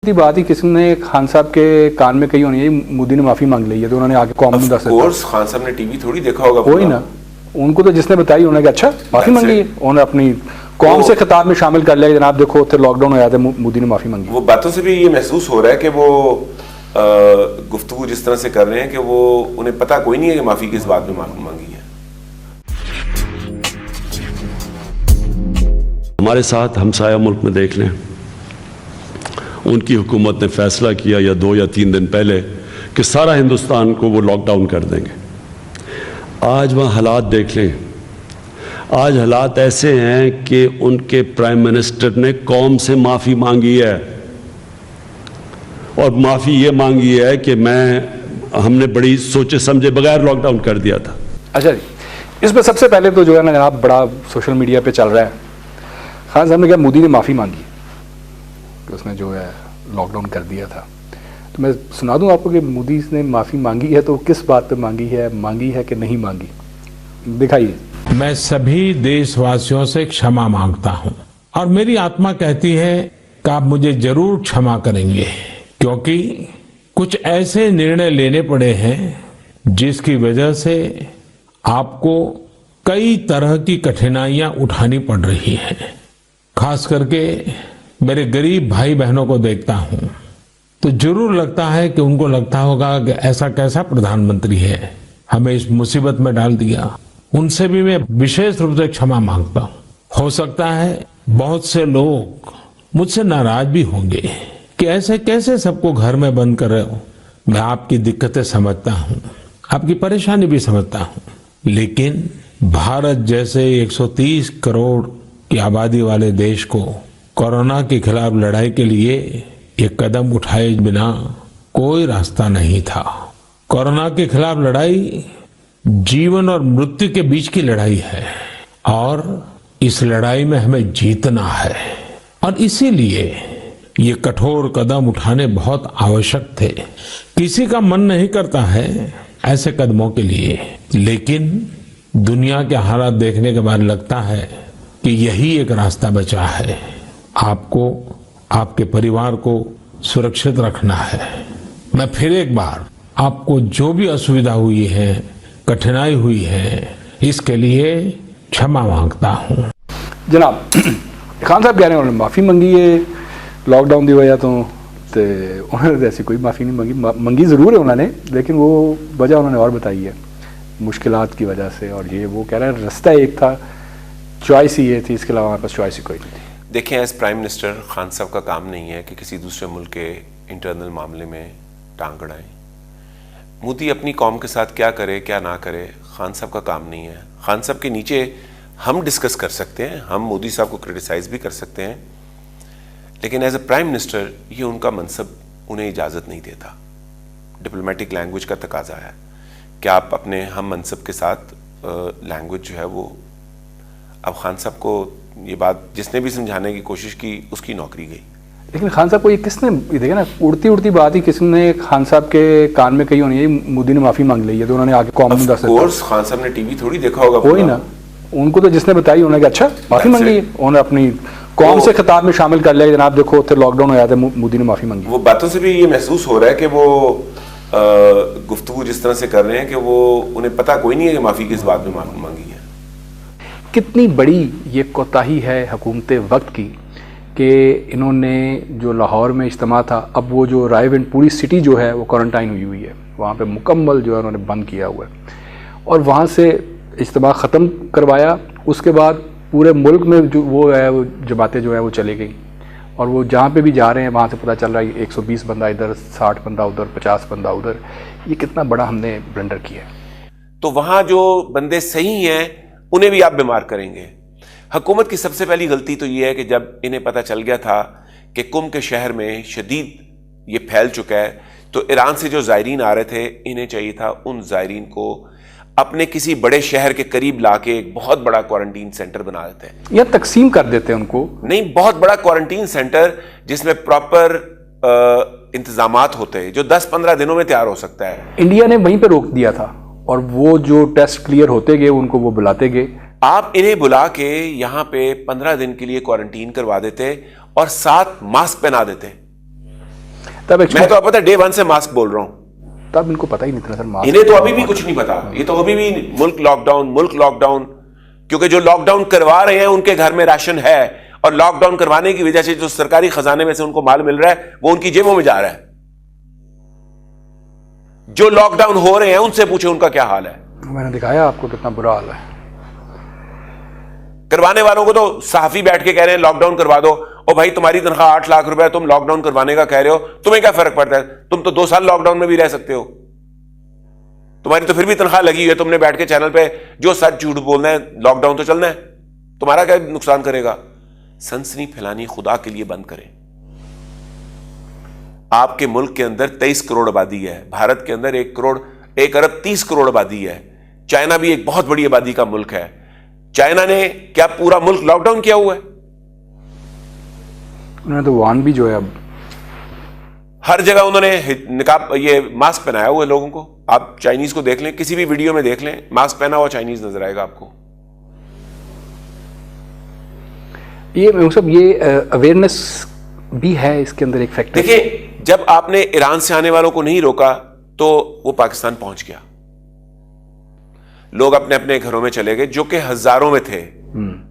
की बात ही किसी ने खान साहब के कान में कही होनी है, मोदी ने माफी मांग ली है, तो उन्होंने आगे कौम में दस कोर्स खान साहब ने टीवी थोड़ी देखा होगा। वही ना, उनको तो जिसने बताई उन्होंने कहा अच्छा माफी मांगी है, उन्होंने अपनी कौम से खिताब में शामिल कर लिया। जनाब देखो उसे लॉकडाउन होया था, मोदी ने माफी मांगी। वो बातों से भी ये महसूस हो रहा है कि वो गुफ्तगू जिस तरह से कर रहे हैं कि वो उन्हें पता कोई नहीं है कि माफी किस बात में माफी मांगी है। हमारे साथ हमसाया मुल्क में देख लें, उनकी हुकूमत ने फैसला किया या 2 या 3 दिन पहले कि सारा हिंदुस्तान को वो लॉकडाउन कर देंगे। आज वहाँ हालात देख लें, आज हालात ऐसे हैं कि उनके प्राइम मिनिस्टर ने कौम से माफ़ी मांगी है, और माफ़ी ये मांगी है कि हमने बड़ी सोचे समझे बगैर लॉकडाउन कर दिया था। अच्छा जी, इसमें सबसे पहले तो जो है ना जनाब, बड़ा सोशल मीडिया पे चल रहा है, खान साहब ने कहा मोदी ने माफ़ी मांगी कि उसने जो है लॉकडाउन कर दिया था। तो मैं सुना दूं आपको कि मोदी ने माफ़ी मांगी है, तो किस बात पे मांगी है कि नहीं मांगी, दिखाइए। मैं सभी देशवासियों से क्षमा मांगता हूं, और मेरी आत्मा कहती है कि आप मुझे जरूर क्षमा करेंगे, क्योंकि कुछ ऐसे निर्णय लेने पड़े हैं जिसकी वजह से आपको कई तरह की कठिनाइयां उठानी पड़ रही हैं। खास करके मेरे गरीब भाई बहनों को देखता हूं तो जरूर लगता है कि उनको लगता होगा कि ऐसा कैसा प्रधानमंत्री है, हमें इस मुसीबत में डाल दिया। उनसे भी मैं विशेष रूप से क्षमा मांगता हूं। हो सकता है बहुत से लोग मुझसे नाराज भी होंगे कि ऐसे कैसे सबको घर में बंद कर रहे हो। मैं आपकी दिक्कतें समझता हूं, आपकी परेशानी भी समझता हूं, लेकिन भारत जैसे 130 करोड़ की आबादी वाले देश को कोरोना के खिलाफ लड़ाई के लिए एक कदम उठाए बिना कोई रास्ता नहीं था। कोरोना के खिलाफ लड़ाई जीवन और मृत्यु के बीच की लड़ाई है, और इस लड़ाई में हमें जीतना है, और इसीलिए ये कठोर कदम उठाने बहुत आवश्यक थे। किसी का मन नहीं करता है ऐसे कदमों के लिए, लेकिन दुनिया के हालात देखने के बाद लगता है कि यही एक रास्ता बचा है। आपको, आपके परिवार को सुरक्षित रखना है। मैं फिर एक बार आपको जो भी असुविधा हुई है, कठिनाई हुई है, इसके लिए क्षमा मांगता हूं। जनाब खान साहब कह रहे हैं उन्होंने माफ़ी मंगी है लॉकडाउन की वजह तो, उन्होंने ऐसी कोई माफ़ी नहीं मंगी। मंगी ज़रूर है उन्होंने, लेकिन वो वजह उन्होंने और बताई है, मुश्किलात की वजह से। और ये वो कह रहे हैं रास्ता एक था, चॉइस ही ये थी, इसके अलावा हमारे पास चॉइस ही कोई नहीं थी। देखें, एज प्राइम मिनिस्टर खान साहब का काम नहीं है कि किसी दूसरे मुल्क के इंटरनल मामले में टांग अड़ाएं। मोदी अपनी कौम के साथ क्या करे क्या ना करे, खान साहब का काम नहीं है। खान साहब के नीचे हम डिस्कस कर सकते हैं, हम मोदी साहब को क्रिटिसाइज भी कर सकते हैं, लेकिन एज अ प्राइम मिनिस्टर ये उनका मनसब उन्हें इजाज़त नहीं देता। डिप्लोमेटिक लैंग्वेज का तकाजा है कि आप अपने हम मनसब के साथ लैंग्वेज जो है वो, अब खान साहब को ये बात जिसने भी समझाने की कोशिश की उसकी नौकरी गई। लेकिन खान साहब को ये किसने, देखिए ना, उड़ती उड़ती बात ही किसी ने खान साहब के कान में कही होनी है, मोदी ने माफ़ी मांग ली है, तो उन्होंने आगे कौम में दस कोर्स खान साहब ने टीवी थोड़ी देखा होगा। वही ना, उनको तो जिसने बताई उन्होंने कहा अच्छा माफ़ी मांगी है, उन्होंने अपनी कौम से खिताब में शामिल कर लिया। जनाब देखो उसे लॉकडाउन होया था, मोदी ने माफ़ी मांगी। वो बातों से भी ये महसूस हो रहा है कि वो गुफ्तगू जिस तरह से कर रहे हैं कि वो उन्हें पता कोई नहीं है कि माफ़ी किस बात में माफी मांगी है। कितनी बड़ी ये कोताही है हुकूमत वक्त की कि इन्होंने जो लाहौर में इज्तिमा था, अब वो जो रायविंड पूरी सिटी जो है वो क्वारंटाइन हुई है, वहाँ पे मुकम्मल जो है उन्होंने बंद किया हुआ है, और वहाँ से इज्तिमा ख़त्म करवाया। उसके बाद पूरे मुल्क में जो वो है वो जमातें जो है वो चली गई, और वो जहाँ पे भी जा रहे हैं वहाँ से पता चल रहा है 120 बंदा इधर, 60 बंदा उधर, 50 बंदा उधर। ये कितना बड़ा हमने ब्लंडर किया है। तो वहाँ जो बंदे सही हैं उन्हें भी आप बीमार करेंगे। हुकूमत की सबसे पहली गलती तो ये है कि जब इन्हें पता चल गया था कि कुंभ के शहर में शदीद ये फैल चुका है, तो ईरान से जो ज़ायरीन आ रहे थे, इन्हें चाहिए था उन ज़ायरीन को अपने किसी बड़े शहर के करीब लाके एक बहुत बड़ा क्वारंटीन सेंटर बना देते हैं, या तकसीम कर देते हैं उनको। नहीं, बहुत बड़ा क्वारंटीन सेंटर जिसमें प्रॉपर इंतजामात होते हैं, जो 10-15 दिनों में तैयार हो सकता है। इंडिया ने वहीं पे रोक दिया था, और वो जो टेस्ट क्लियर होते गए उनको वो बुलाते गए। आप इन्हें बुला के यहाँ पे 15 दिन के लिए क्वारंटीन करवा देते और साथ मास्क पहना देते, तब मैं तो पता डे 1 से मास्क बोल रहा हूं, तब इनको पता ही नहीं था सर मास्क। इन्हें तो अभी भी कुछ नहीं पता, ये तो अभी भी मुल्क लॉकडाउन, क्योंकि जो लॉकडाउन करवा रहे हैं उनके घर में राशन है, और लॉकडाउन करवाने की वजह से जो सरकारी खजाने में से उनको माल मिल रहा है वो उनकी जेबों में जा रहा है। जो लॉकडाउन हो रहे हैं उनसे पूछे उनका क्या हाल है। मैंने दिखाया आपको कितना बुरा हाल है। करवाने वालों को तो सहाफी बैठ के कह रहे हैं लॉकडाउन करवा दो, ओ भाई तुम्हारी तनख्वाह 8 लाख रुपए, तुम लॉकडाउन करवाने का कह रहे हो, तुम्हें क्या फर्क पड़ता है? तुम तो 2 साल लॉकडाउन में भी रह सकते हो, तुम्हारी तो फिर भी तनख्वाह लगी हुई है, तुमने बैठ के चैनल पे जो सच झूठ बोलना है, लॉकडाउन तो चलना है, तुम्हारा क्या नुकसान करेगा? सनसनी फैलानी खुदा के लिए बंद करें। आपके मुल्क के अंदर 23 करोड़ आबादी है, भारत के अंदर 1 अरब 30 करोड़ आबादी है, चाइना भी एक बहुत बड़ी आबादी का मुल्क है। चाइना ने क्या पूरा मुल्क लॉकडाउन किया हुआ है? उन्होंने तो वहां भी जो है अब हर जगह उन्होंने निकाब ये मास्क पहनाया हुआ है लोगों को। आप चाइनीज को देख लें, किसी भी वीडियो में देख लें, मास्क पहना हुआ चाइनीज नजर आएगा आपको। ये अवेयरनेस भी है इसके अंदर एक फैक्टर। देखिए, जब आपने ईरान से आने वालों को नहीं रोका तो वो पाकिस्तान पहुंच गया, लोग अपने अपने घरों में चले गए, जो कि हजारों में थे।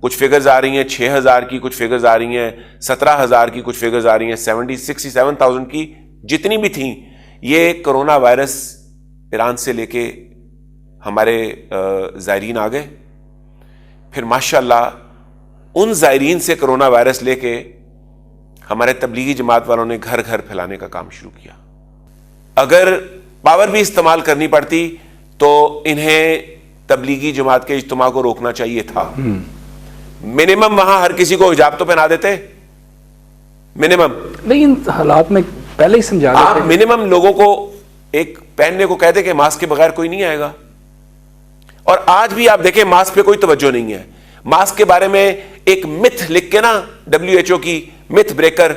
कुछ फिगर्स आ रही हैं 6,000 की, कुछ फिगर्स आ रही हैं 17,000 की, कुछ फिगर्स आ रही हैं 67,000 की, जितनी भी थी। ये कोरोना वायरस ईरान से लेके हमारे ज़ायरीन आ गए, फिर माशाल्लाह उन ज़ायरीन से कोरोना वायरस लेके हमारे तबलीगी जमात वालों ने घर घर फैलाने का काम शुरू किया। अगर पावर भी इस्तेमाल करनी पड़ती तो इन्हें तबलीगी जमात के इज्तिमा को रोकना चाहिए था। मिनिमम वहां हर किसी को हिजाब तो पहना देते, मिनिमम। लेकिन हालात में पहले ही समझा आप मिनिमम लोगों को एक पहनने को कहते कि मास्क के बगैर कोई नहीं आएगा। और आज भी आप देखें मास्क पे कोई तवज्जो नहीं है। मास्क के बारे में एक मिथ लिख के ना, WHO की मिथ ब्रेकर,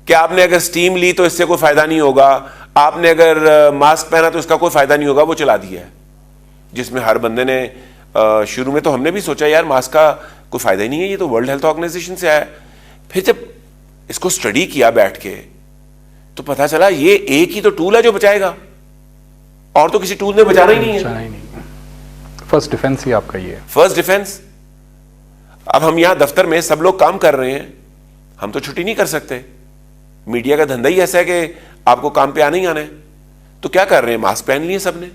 कि आपने अगर स्टीम ली तो इससे कोई फायदा नहीं होगा, आपने अगर मास्क पहना तो इसका कोई फायदा नहीं होगा, वो चला दिया है। जिसमें हर बंदे ने शुरू में तो हमने भी सोचा यार मास्क का कोई फायदा ही नहीं है, ये तो वर्ल्ड हेल्थ ऑर्गेनाइजेशन से आया है। फिर जब इसको स्टडी किया बैठ के तो पता चला ये एक ही तो टूल है जो बचाएगा, और तो किसी टूल ने बचाना ही नहीं है। फर्स्ट डिफेंस ही आपका ये है, फर्स्ट डिफेंस। अब हम यहां दफ्तर में सब लोग काम कर रहे हैं, हम तो छुट्टी नहीं कर सकते। मीडिया का धंधा ही ऐसा है कि आपको काम पे आना ही आना है। तो क्या कर रहे हैं? मास्क पहन लिए सबने,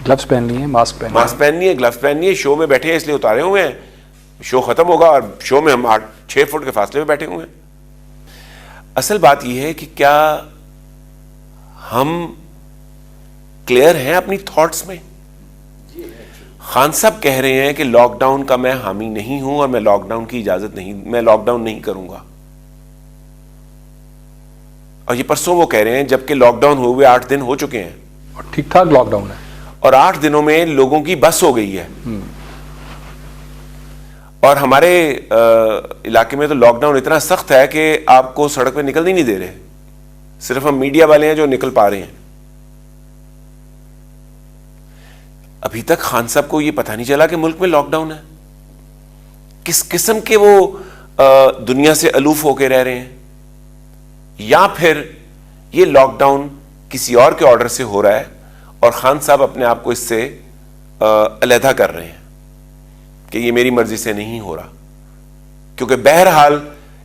ग्लव्स पहन लिए, मास्क पहन लिए, ग्लव्स पहन लिए। शो में बैठे हैं इसलिए उतारे हुए हैं, शो खत्म होगा और शो में हम 8-6 फुट के फासले में बैठे हुए हैं। असल बात यह है कि क्या हम क्लियर हैं अपनी थॉट्स में? खान साहब कह रहे हैं कि लॉकडाउन का मैं हामी नहीं हूं और मैं लॉकडाउन की इजाजत नहीं, मैं लॉकडाउन नहीं करूंगा। और ये परसों वो कह रहे हैं, जबकि लॉकडाउन हुए 8 दिन हो चुके हैं और ठीक ठाक लॉकडाउन है, और 8 दिनों में लोगों की बस हो गई है। और हमारे इलाके में तो लॉकडाउन इतना सख्त है कि आपको सड़क पे निकलने नहीं दे रहे, सिर्फ हम मीडिया वाले हैं जो निकल पा रहे हैं। अभी तक खान साहब को यह पता नहीं चला कि मुल्क में लॉकडाउन है। किस किस्म के वो दुनिया से अलूफ होके रह रहे हैं, या फिर ये लॉकडाउन किसी और के ऑर्डर से हो रहा है और खान साहब अपने आप को इससे अलहदा कर रहे हैं कि ये मेरी मर्जी से नहीं हो रहा। क्योंकि बहरहाल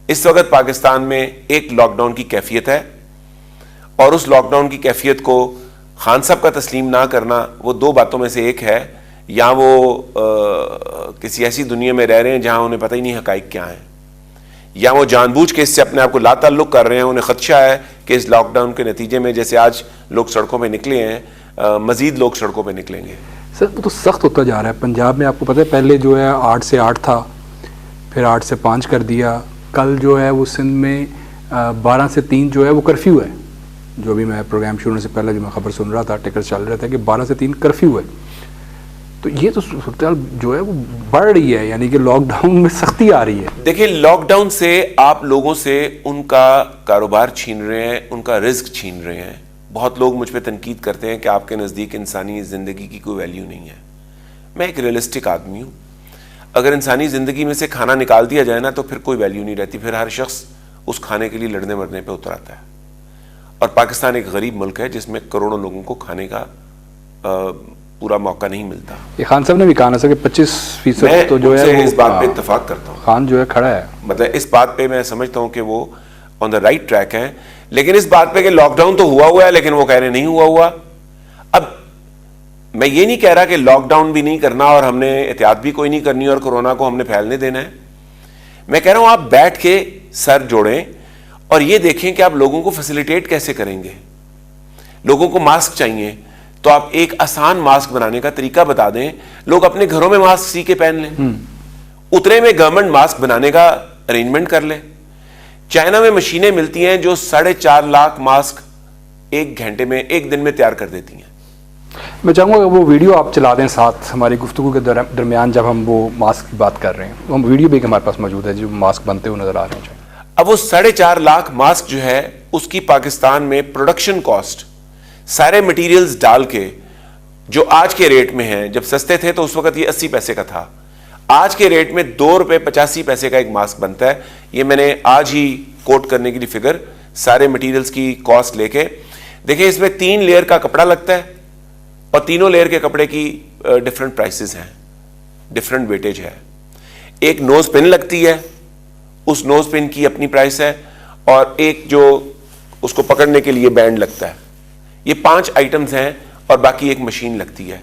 इस वक्त पाकिस्तान में एक लॉकडाउन की कैफियत है, और उस लॉकडाउन की कैफियत को खान साहब का तस्लीम ना करना, वो 2 बातों में से एक है। या वो किसी ऐसी दुनिया में रह रहे हैं जहां उन्हें पता ही नहीं हकाइक क्या है, या वो जानबूझ के इससे अपने आप को लाताल्लुक कर रहे हैं। उन्हें खदशा है कि इस लॉकडाउन के नतीजे में, जैसे आज लोग सड़कों पे निकले हैं, मजीद लोग सड़कों पे निकलेंगे। सर वो तो सख्त होता जा रहा है। पंजाब में आपको पता है पहले जो है 8 से 8 था, फिर 8 से 5 कर दिया। कल जो है वो सिंध में 12 से 3 जो है वो कर्फ्यू है। जो भी मैं प्रोग्राम शुरू होने से पहले जो मैं खबर सुन रहा था, टिकट चल रहे थे कि 12 से 3 कर्फ्यू है। तो ये तो सूरत जो है वो बढ़ रही है, यानी कि लॉकडाउन में सख्ती आ रही है। देखिए, लॉकडाउन से आप लोगों से उनका कारोबार छीन रहे हैं, उनका रिस्क छीन रहे हैं। बहुत लोग मुझ पे तनकीद करते हैं कि आपके नज़दीक इंसानी ज़िंदगी की कोई वैल्यू नहीं है। मैं एक रियलिस्टिक आदमी हूँ। अगर इंसानी ज़िंदगी में से खाना निकाल दिया जाए ना तो फिर कोई वैल्यू नहीं रहती, फिर हर शख्स उस खाने के लिए लड़ने मरने पे उतर आता है। और पाकिस्तान एक गरीब मुल्क है जिसमें करोड़ों लोगों को खाने का पूरा मौका नहीं मिलता। ये खान साहब ने भी कहा ना सर कि 25% मैं तो जो है उनसे वो इस बात पे इत्तेफाक करता हूँ। खान जो है खड़ा है, मतलब इस बात पे मैं समझता हूँ कि वो ऑन द राइट ट्रैक हैं, लेकिन इस बात पे कि लॉकडाउन तो हुआ है, लेकिन वो कह रहे नहीं हुआ। अब मैं ये नहीं कह रहा कि लॉकडाउन भी नहीं करना और हमने एहतियात भी कोई नहीं करनी और कोरोना को हमने फैलने देना है। मैं कह रहा हूं आप बैठ के सर जोड़ें और ये देखें कि आप लोगों को फैसिलिटेट कैसे करेंगे। लोगों को मास्क चाहिए तो आप एक आसान मास्क बनाने का तरीका बता दें, लोग अपने घरों में मास्क सी के पहन लें। उतरे में गवर्नमेंट मास्क बनाने का अरेंजमेंट कर ले। चाइना में मशीनें मिलती हैं जो 4.5 लाख मास्क एक घंटे में, एक दिन में तैयार कर देती हैं। मैं चाहूँगा वो वीडियो आप चला दें साथ हमारी गुफ्तगू के दरमियान, जब हम वो मास्क की बात कर रहे हैं, हम वीडियो भी हमारे पास मौजूद है जो मास्क बनते हुए नजर आ रहे हैं। अब वो 4.5 लाख मास्क जो है उसकी पाकिस्तान में प्रोडक्शन कॉस्ट सारे मटेरियल्स डाल के जो आज के रेट में है, जब सस्ते थे तो उस वक्त ये 80 पैसे का था, आज के रेट में 2 रुपये 85 पैसे का एक मास्क बनता है। ये मैंने आज ही कोट करने के लिए फिगर सारे मटेरियल्स की कॉस्ट लेके देखिए, इसमें 3 लेयर का कपड़ा लगता है और तीनों लेयर के कपड़े की डिफरेंट प्राइसेस हैं, डिफरेंट वेटेज है। एक नोज पिन लगती है, उस नोज पिन की अपनी प्राइस है, और एक जो उसको पकड़ने के लिए बैंड लगता है। ये 5 आइटम्स हैं और बाकी एक मशीन लगती है।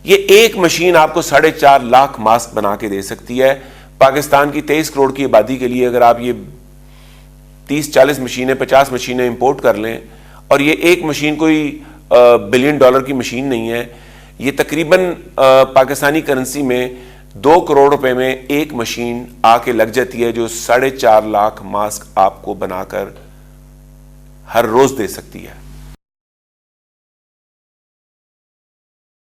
ये एक मशीन आपको 4.5 लाख मास्क बना के दे सकती है। पाकिस्तान की 23 करोड़ की आबादी के लिए अगर आप ये 30-40 मशीनें, 50 मशीनें इंपोर्ट कर लें, और ये एक मशीन कोई $1 बिलियन की मशीन नहीं है, ये तकरीबन पाकिस्तानी करेंसी में 2 करोड़ रुपए में एक मशीन आके लग जाती है, जो 4.5 लाख मास्क आपको बनाकर हर रोज दे सकती है।